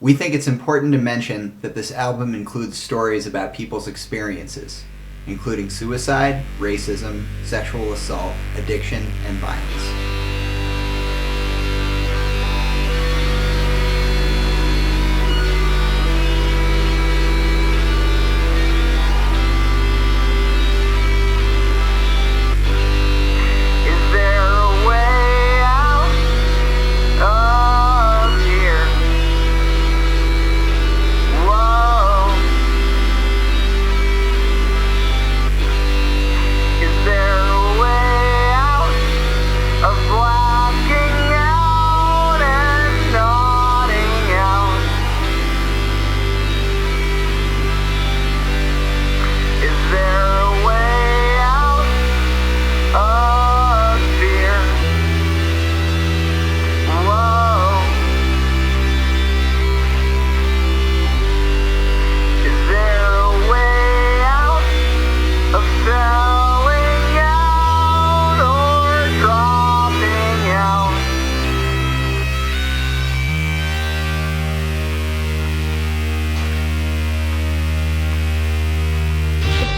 We think it's important to mention that this album includes stories about people's experiences, including suicide, racism, sexual assault, addiction, and violence.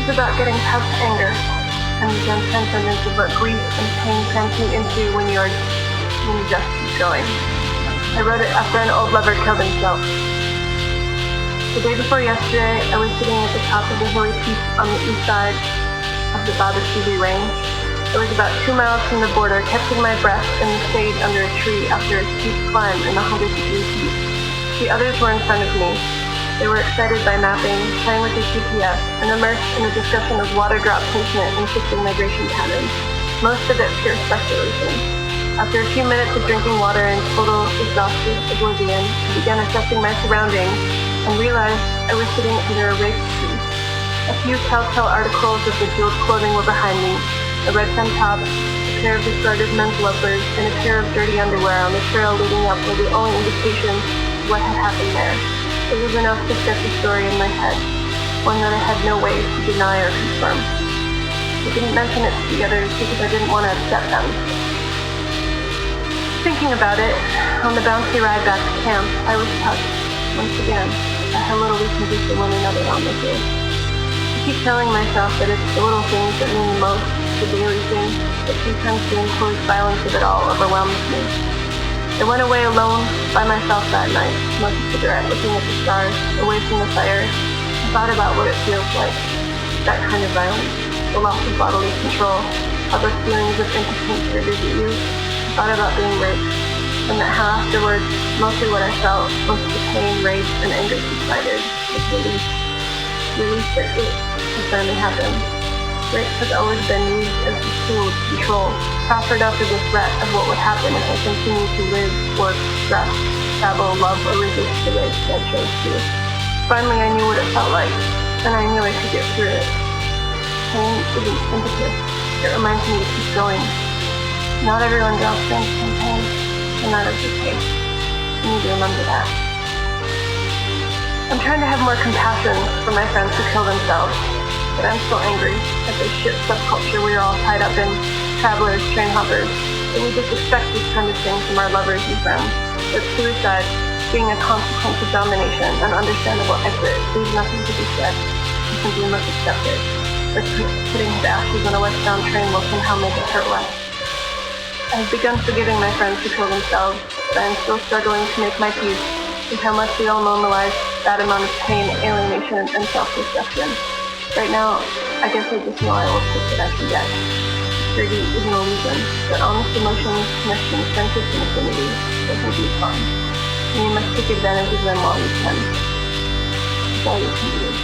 About getting past anger and the transcendence of what grief and pain transmute into when you just keep going. I wrote it after an old lover killed himself. The day before yesterday, I was sitting at the top of the hilly peak on the east side of the Babasili range. I was about 2 miles from the border, catching my breath in the shade under a tree after a steep climb in the 100-degree heat. The others were in front of me. They were excited by mapping, playing with the GPS, and immersed in a discussion of water drop placement and shifting migration patterns. Most of it pure speculation. After a few minutes of drinking water in total exhausted oblivion, I began assessing my surroundings and realized I was sitting under a rape tree. A few telltale articles of the jeweled clothing were behind me, a red tank top, a pair of discarded men's loafers, and a pair of dirty underwear on the trail leading up were the only indication of what had happened there. It was enough to set the story in my head, one that I had no way to deny or confirm. I didn't mention it to the others because I didn't want to upset them. Thinking about it, on the bouncy ride back to camp, I was touched, once again, at how little we can do for one another on this earth. I keep telling myself that it's the little things that mean the most, the daily things, that sometimes the imposed violence of it all overwhelms me. I went away alone, by myself that night, smoking a cigarette, looking at the stars, away from the fire. I thought about what it feels like, that kind of violence, the loss of bodily control, how those feelings of impotence revisit you. I thought about being raped, and that how afterwards, mostly what I felt, most of the pain, rage, and anger subsided, was relief. Relief that it had finally happened. Rape has always been used as a tool to control, proffered up as a threat of what would happen if I continued to live, work, rest, travel, love, or resist the rape that I chose to. Finally, I knew what it felt like, and I knew I could get through it. Pain isn't impetus. It reminds me to keep going. Not everyone draws strength from pain, and that is the case. You need to remember that. I'm trying to have more compassion for my friends who kill themselves. But I'm still angry at this shit subculture we're all tied up in, travelers, train hoppers, that we just expect this kind of thing from our lovers and friends. That suicide, being a consequence of domination, an understandable exit, leaves nothing to be said. We simply must accept it. Or putting his ashes on a westbound train will somehow make it hurt less. I have begun forgiving my friends who kill themselves, but I am still struggling to make my peace with how much we all normalize that amount of pain, alienation, and self-destruction. Right now, I guess I just know I will take what I can get. Security is an illusion, but honest emotions, connection, friendship, and affinity, those will be fun. And you must take advantage of them while you can. That's all you can do.